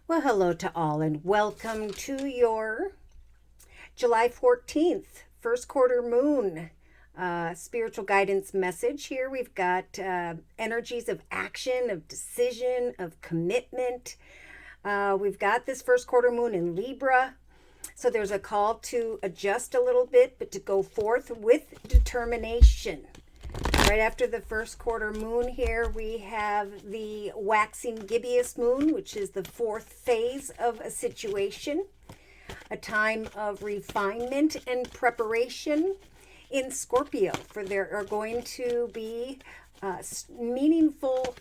Well, hello to all and welcome to your July 14th, first quarter moon spiritual guidance message. Here we've got energies of action, of decision, of commitment. We've got this first quarter moon in Libra. So there's a call to adjust a little bit, but to go forth with determination. Right after the first quarter moon here, we have the waxing gibbous moon, which is the fourth phase of a situation, a time of refinement and preparation in Scorpio, for there are going to be meaningful,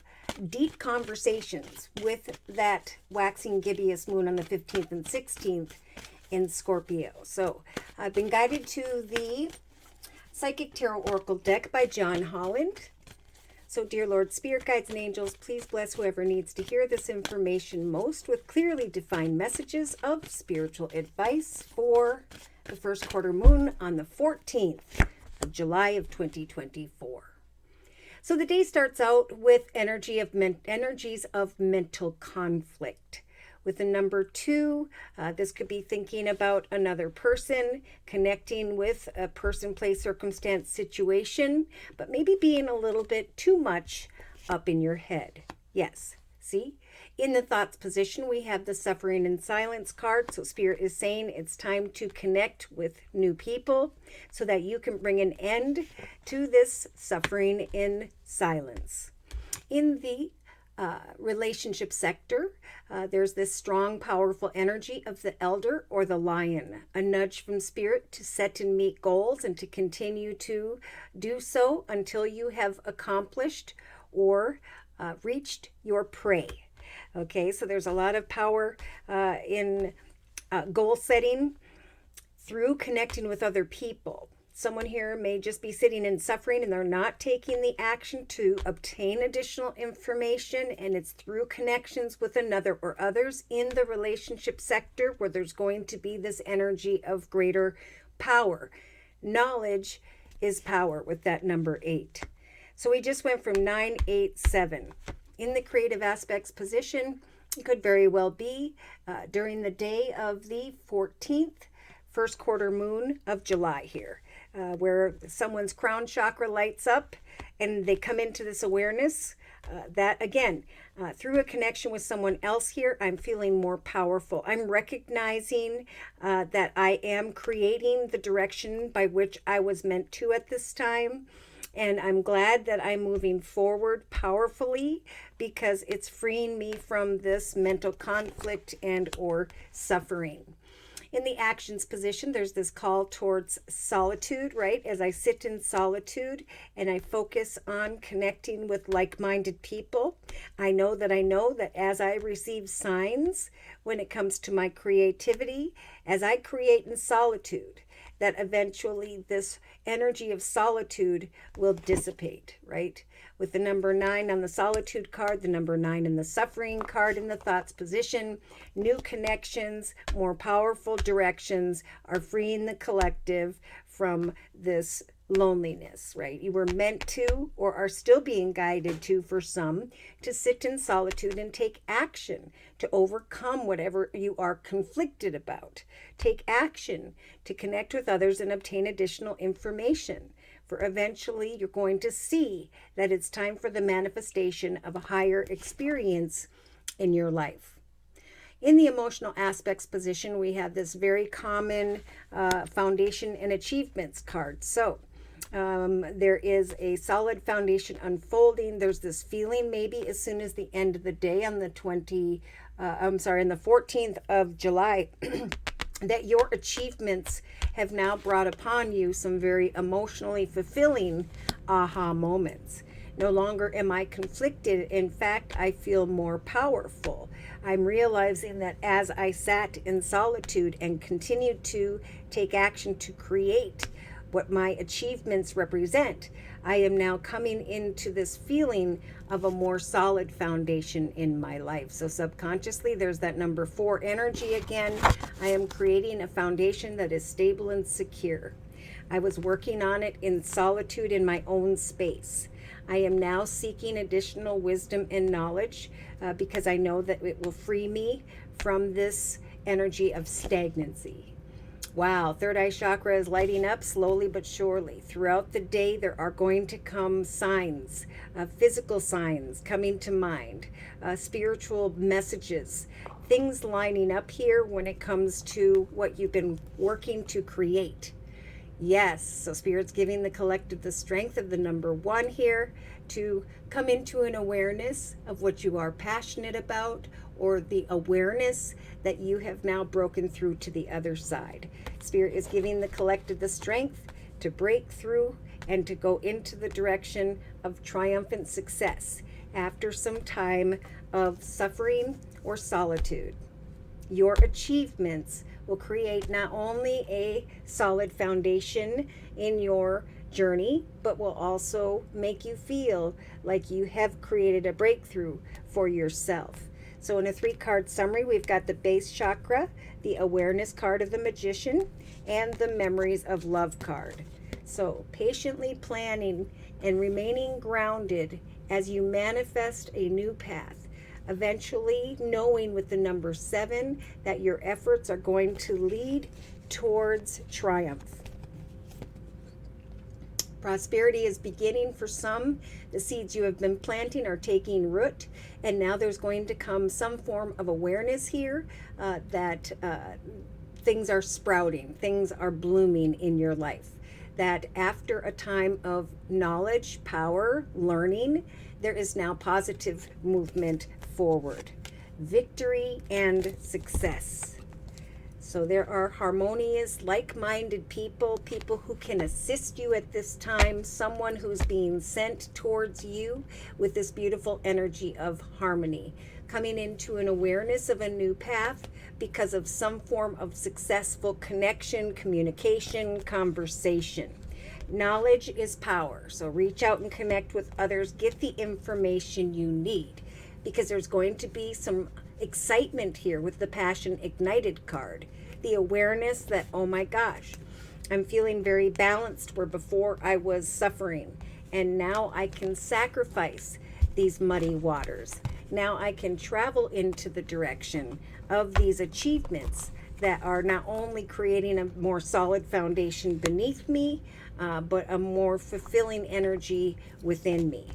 deep conversations with that waxing gibbous moon on the 15th and 16th in Scorpio. So I've been guided to the Psychic Tarot Oracle deck by John Holland. So, dear Lord, Spirit Guides and Angels, please bless whoever needs to hear this information most with clearly defined messages of spiritual advice for the first quarter moon on the 14th of July of 2024. So the day starts out with energies of mental conflict. With the number 2, this could be thinking about another person, connecting with a person, place, circumstance, situation, but maybe being a little bit too much up in your head. Yes, see? In the thoughts position, we have the suffering in silence card. So Spirit is saying it's time to connect with new people so that you can bring an end to this suffering in silence. In the relationship sector, there's this strong, powerful energy of the elder or the lion, a nudge from Spirit to set and meet goals and to continue to do so until you have accomplished or reached your prey. Okay, so there's a lot of power in goal setting through connecting with other people. Someone here may just be sitting in suffering and they're not taking the action to obtain additional information, and it's through connections with another or others in the relationship sector where there's going to be this energy of greater power. Knowledge is power with that number 8. So we just went from 9, 8, 7. In the creative aspects position, it could very well be during the day of the 14th, first quarter moon of July here. Where someone's crown chakra lights up and they come into this awareness that, again, through a connection with someone else here, I'm feeling more powerful. I'm recognizing that I am creating the direction by which I was meant to at this time. And I'm glad that I'm moving forward powerfully because it's freeing me from this mental conflict and or suffering. In the actions position, there's this call towards solitude, right? As I sit in solitude and I focus on connecting with like-minded people, I know that as I receive signs when it comes to my creativity, as I create in solitude, that eventually this energy of solitude will dissipate, right? With the number 9 on the solitude card, the number 9 in the suffering card in the thoughts position, new connections, more powerful directions are freeing the collective from this loneliness, right? You were meant to, or are still being guided to for some, to sit in solitude and take action to overcome whatever you are conflicted about. Take action to connect with others and obtain additional information. For eventually you're going to see that it's time for the manifestation of a higher experience in your life. In the emotional aspects position, we have this very common foundation and achievements card. So there is a solid foundation unfolding. There's this feeling maybe as soon as the end of the day on the 14th of July that your achievements have now brought upon you some very emotionally fulfilling aha moments. No longer am I conflicted. In fact, I feel more powerful. I'm realizing that as I sat in solitude and continued to take action to create what my achievements represent, I am now coming into this feeling of a more solid foundation in my life. So subconsciously, there's that number 4 energy again. I am creating a foundation that is stable and secure. I was working on it in solitude in my own space. I am now seeking additional wisdom and knowledge because I know that it will free me from this energy of stagnancy. Wow, third eye chakra is lighting up slowly but surely. Throughout the day, there are going to come signs, physical signs coming to mind, spiritual messages, things lining up here when it comes to what you've been working to create. Yes, so Spirit's giving the collective the strength of the number 1 here to come into an awareness of what you are passionate about, or the awareness that you have now broken through to the other side. Spirit is giving the collective the strength to break through and to go into the direction of triumphant success after some time of suffering or solitude. Your achievements will create not only a solid foundation in your journey, but will also make you feel like you have created a breakthrough for yourself. So in a 3-card summary, we've got the base chakra, the awareness card of the magician, and the memories of love card. So patiently planning and remaining grounded as you manifest a new path. Eventually knowing with the number 7 that your efforts are going to lead towards triumph. Prosperity is beginning for some. The seeds you have been planting are taking root, and now there's going to come some form of awareness here that things are sprouting, things are blooming in your life. That after a time of knowledge, power, learning, there is now positive movement forward. Victory and success. So there are harmonious, like-minded people who can assist you at this time, someone who's being sent towards you with this beautiful energy of harmony, coming into an awareness of a new path because of some form of successful connection, communication, conversation. Knowledge is power, so reach out and connect with others, get the information you need, because there's going to be some excitement here with the Passion Ignited card. The awareness that, oh my gosh, I'm feeling very balanced where before I was suffering, and now I can sacrifice these muddy waters. Now I can travel into the direction of these achievements that are not only creating a more solid foundation beneath me, but a more fulfilling energy within me.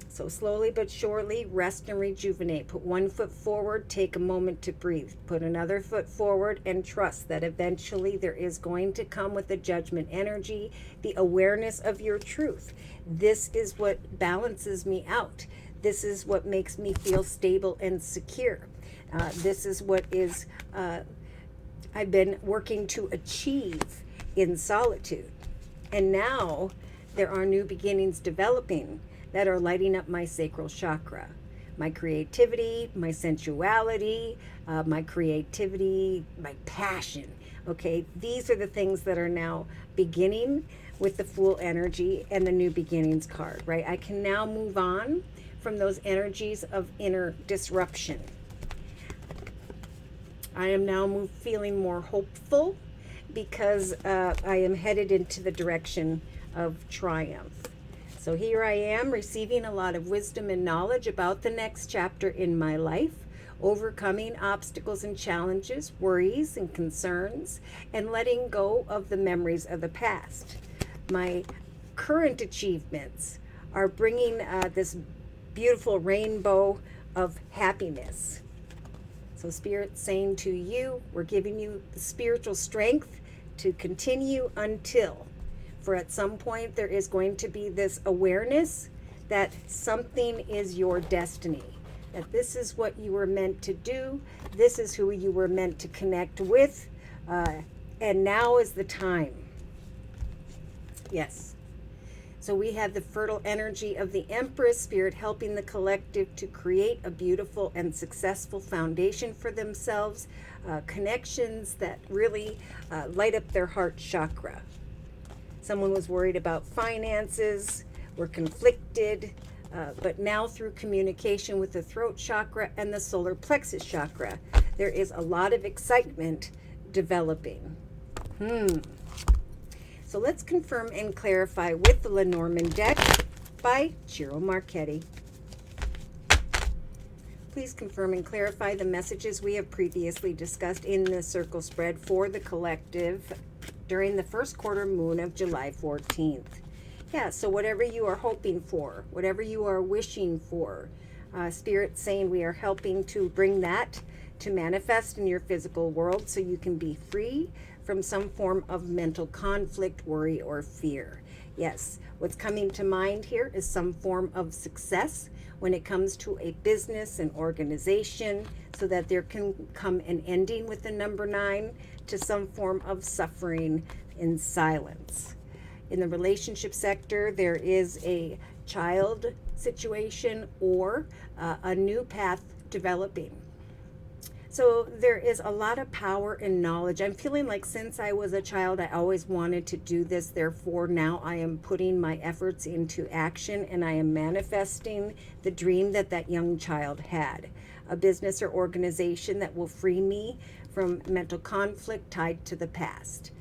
So slowly but surely, rest and rejuvenate. Put one foot forward, take a moment to breathe. Put another foot forward and trust that eventually there is going to come with the judgment energy, the awareness of your truth. This is what balances me out. This is what makes me feel stable and secure. This is what is I've been working to achieve in solitude. And now there are new beginnings developing that are lighting up my sacral chakra. My creativity, my sensuality, my passion. Okay, these are the things that are now beginning with the Fool energy and the New Beginnings card, right? I can now move on from those energies of inner disruption. I am now feeling more hopeful because I am headed into the direction of triumph. So here I am receiving a lot of wisdom and knowledge about the next chapter in my life, overcoming obstacles and challenges, worries and concerns, and letting go of the memories of the past. My current achievements are bringing this beautiful rainbow of happiness. So Spirit's saying to you, we're giving you the spiritual strength to continue until, for at some point there is going to be this awareness that something is your destiny, that this is what you were meant to do, this is who you were meant to connect with, and now is the time. Yes. So we have the fertile energy of the Empress, Spirit helping the collective to create a beautiful and successful foundation for themselves, connections that really light up their heart chakra. Someone was worried about finances, were conflicted, but now through communication with the throat chakra and the solar plexus chakra, there is a lot of excitement developing. So let's confirm and clarify with the Lenormand deck by Ciro Marchetti. please confirm and clarify the messages we have previously discussed in the circle spread for the collective during the first quarter moon of July 14th. Yeah, so whatever you are hoping for, whatever you are wishing for, Spirit's saying we are helping to bring that to manifest in your physical world so you can be free from some form of mental conflict, worry, or fear. Yes, what's coming to mind here is some form of success when it comes to a business and organization, so that there can come an ending with the number 9 to some form of suffering in silence. In the relationship sector, there is a child situation or a new path developing. So there is a lot of power and knowledge. I'm feeling like since I was a child, I always wanted to do this. Therefore, now I am putting my efforts into action and I am manifesting the dream that that young child had. A business or organization that will free me from mental conflict tied to the past.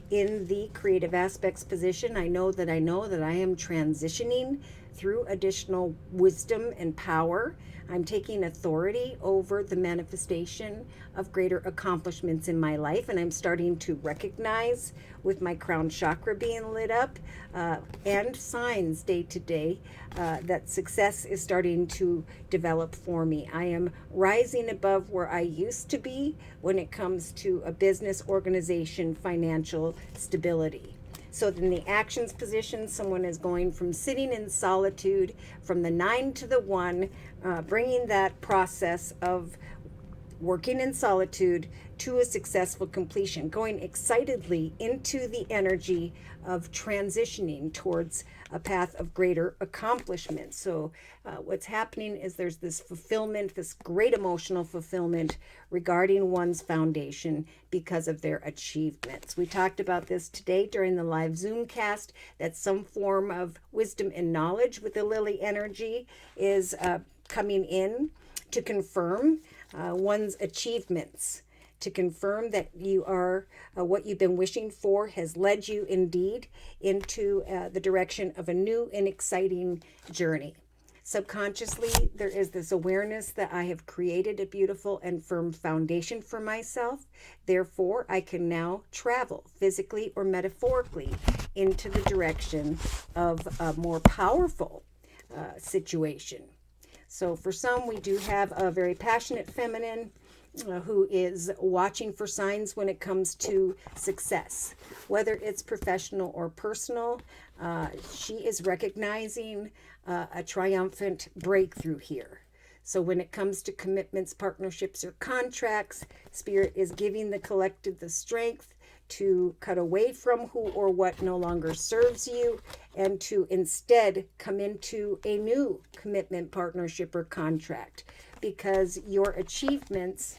In the creative aspects position, I know that I am transitioning through additional wisdom and power. I'm taking authority over the manifestation of greater accomplishments in my life, and I'm starting to recognize with my crown chakra being lit up and signs day to day that success is starting to develop for me. I am rising above where I used to be when it comes to a business, organization, financial stability. So in the actions position, someone is going from sitting in solitude from the 9 to the 1, bringing that process of working in solitude to a successful completion, going excitedly into the energy of transitioning towards a path of greater accomplishment. So what's happening is there's this fulfillment, this great emotional fulfillment regarding one's foundation because of their achievements. We talked about this today during the live Zoom cast, that some form of wisdom and knowledge with the Lily energy is coming in to confirm one's achievements, to confirm that you are what you've been wishing for has led you indeed into the direction of a new and exciting journey. Subconsciously, there is this awareness that I have created a beautiful and firm foundation for myself. Therefore, I can now travel physically or metaphorically into the direction of a more powerful situation. So for some, we do have a very passionate feminine who is watching for signs when it comes to success, whether it's professional or personal. She is recognizing a triumphant breakthrough here. So when it comes to commitments, partnerships, or contracts, Spirit is giving the collective the strength to cut away from who or what no longer serves you and to instead come into a new commitment, partnership, or contract, because your achievements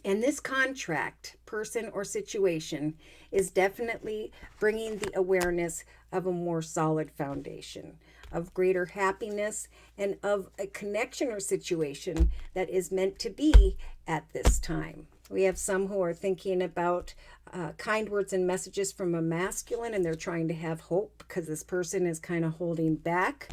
and this contract, person, or situation is definitely bringing the awareness of a more solid foundation, of greater happiness, and of a connection or situation that is meant to be at this time. We have some who are thinking about kind words and messages from a masculine, and they're trying to have hope because this person is kind of holding back.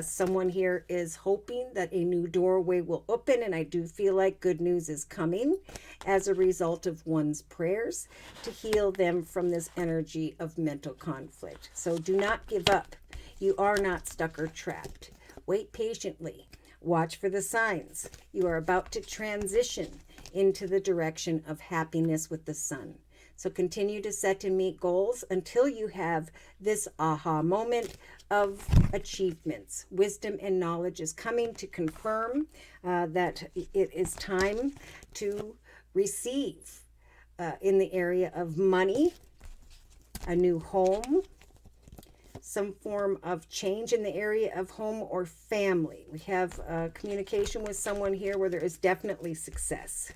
Someone here is hoping that a new doorway will open, and I do feel like good news is coming as a result of one's prayers to heal them from this energy of mental conflict. So do not give up. You are not stuck or trapped. Wait patiently. Watch for the signs. You are about to transition into the direction of happiness with the sun. So continue to set and meet goals until you have this aha moment of achievements. Wisdom and knowledge is coming to confirm that it is time to receive in the area of money, a new home, some form of change in the area of home or family. We have communication with someone here where there is definitely success.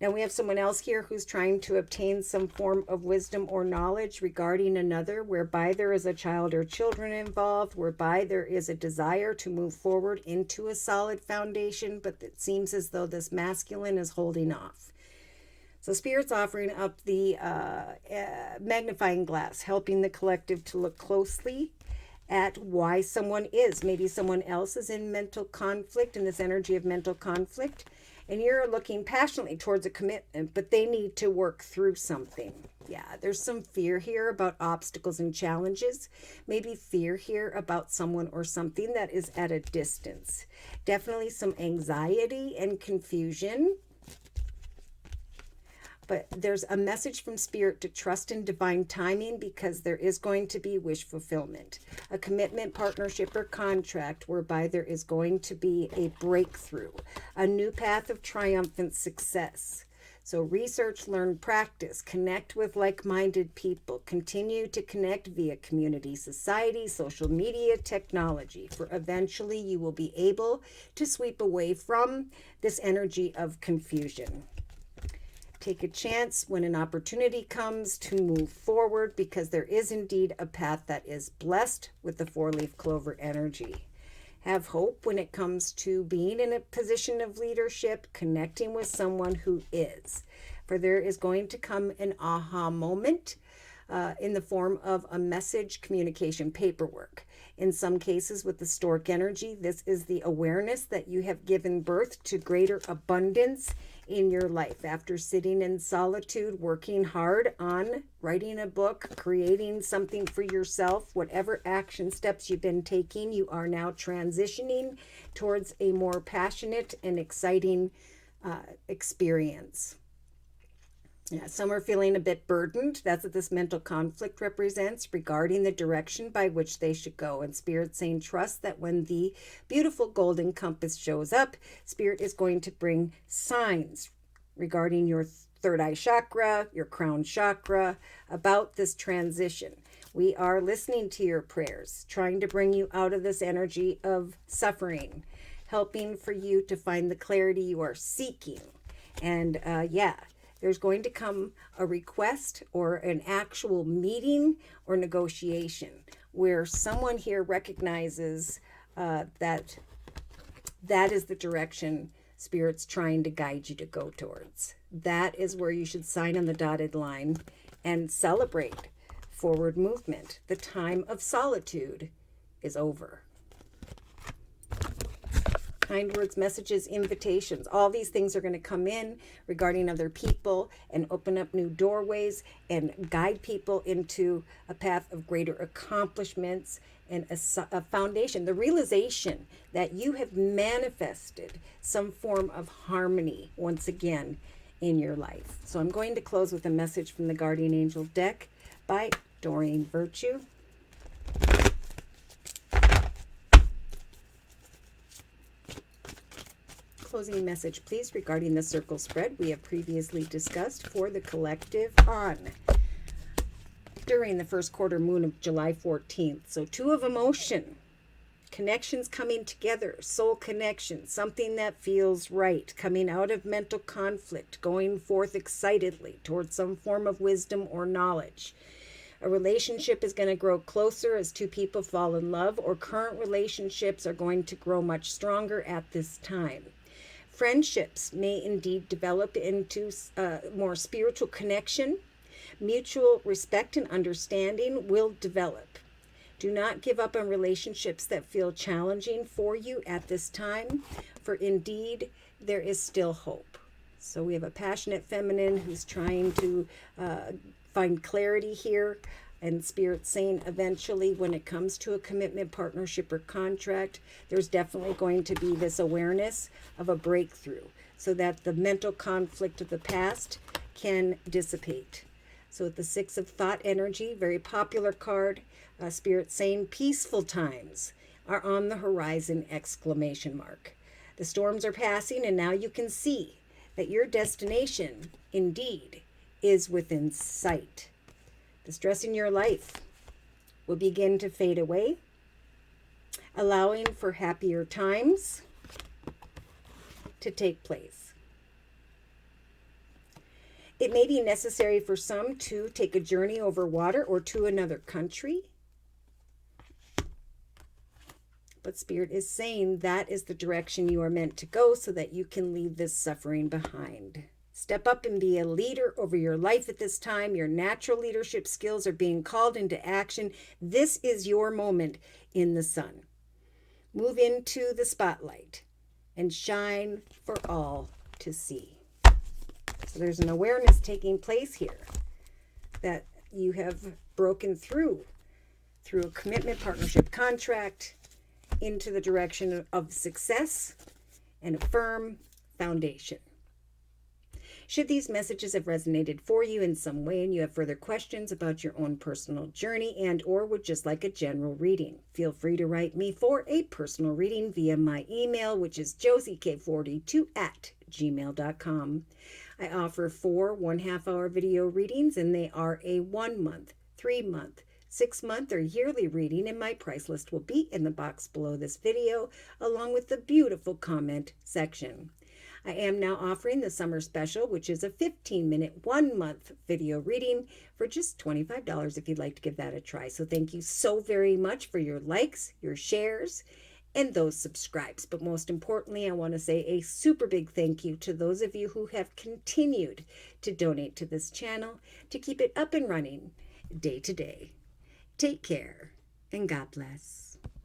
Now we have someone else here who's trying to obtain some form of wisdom or knowledge regarding another, whereby there is a child or children involved, whereby there is a desire to move forward into a solid foundation, but it seems as though this masculine is holding off. So Spirit's offering up the magnifying glass, helping the collective to look closely at why someone is. Maybe someone else is in mental conflict, in this energy of mental conflict, and you're looking passionately towards a commitment, but they need to work through something. Yeah, there's some fear here about obstacles and challenges. Maybe fear here about someone or something that is at a distance. Definitely some anxiety and confusion. But there's a message from Spirit to trust in divine timing, because there is going to be wish fulfillment, a commitment, partnership, or contract whereby there is going to be a breakthrough, a new path of triumphant success. So research, learn, practice, connect with like-minded people, continue to connect via community, society, social media, technology, for eventually you will be able to sweep away from this energy of confusion. Take a chance when an opportunity comes to move forward, because there is indeed a path that is blessed with the 4-leaf clover energy. Have hope when it comes to being in a position of leadership, connecting with someone who is. For there is going to come an aha moment in the form of a message, communication, paperwork. In some cases with the stork energy, this is the awareness that you have given birth to greater abundance in your life. After sitting in solitude, working hard on writing a book, creating something for yourself, whatever action steps you've been taking, you are now transitioning towards a more passionate and exciting experience. Yeah, some are feeling a bit burdened. That's what this mental conflict represents regarding the direction by which they should go. And Spirit's saying, trust that when the beautiful golden compass shows up, Spirit is going to bring signs regarding your third eye chakra, your crown chakra, about this transition. We are listening to your prayers, trying to bring you out of this energy of suffering, helping for you to find the clarity you are seeking. And there's going to come a request or an actual meeting or negotiation where someone here recognizes that is the direction Spirit's trying to guide you to go towards. That is where you should sign on the dotted line and celebrate forward movement. The time of solitude is over. Kind words, messages, invitations, all these things are going to come in regarding other people and open up new doorways and guide people into a path of greater accomplishments and a foundation, the realization that you have manifested some form of harmony once again in your life. So I'm going to close with a message from the Guardian Angel deck by Doreen Virtue. Closing message, please, regarding the circle spread we have previously discussed for the collective on during the first quarter moon of July 14th. So 2 of emotion, connections coming together, soul connection, something that feels right, coming out of mental conflict, going forth excitedly towards some form of wisdom or knowledge. A relationship is going to grow closer as 2 people fall in love, or current relationships are going to grow much stronger at this time. Friendships may indeed develop into more spiritual connection. Mutual respect and understanding will develop. Do not give up on relationships that feel challenging for you at this time, for indeed there is still hope. So we have a passionate feminine who's trying to find clarity here. And Spirit saying eventually when it comes to a commitment, partnership, or contract, there's definitely going to be this awareness of a breakthrough so that the mental conflict of the past can dissipate. So with the 6 of Thought energy, very popular card, Spirit saying peaceful times are on the horizon, exclamation mark. The storms are passing, and now you can see that your destination indeed is within sight. The stress in your life will begin to fade away, allowing for happier times to take place. It may be necessary for some to take a journey over water or to another country. But Spirit is saying that is the direction you are meant to go so that you can leave this suffering behind. Step up and be a leader over your life at this time. Your natural leadership skills are being called into action. This is your moment in the sun. Move into the spotlight and shine for all to see. So there's an awareness taking place here that you have broken through a commitment, partnership, contract into the direction of success and a firm foundation. Should these messages have resonated for you in some way and you have further questions about your own personal journey and or would just like a general reading, feel free to write me for a personal reading via my email, which is JosieK42@gmail.com. I offer 4 1/2-hour video readings, and they are a 1-month, 3-month, 6-month, or yearly reading, and my price list will be in the box below this video, along with the beautiful comment section. I am now offering the summer special, which is a 15-minute, 1-month video reading for just $25 if you'd like to give that a try. So thank you so very much for your likes, your shares, and those subscribes. But most importantly, I want to say a super big thank you to those of you who have continued to donate to this channel to keep it up and running day to day. Take care, and God bless.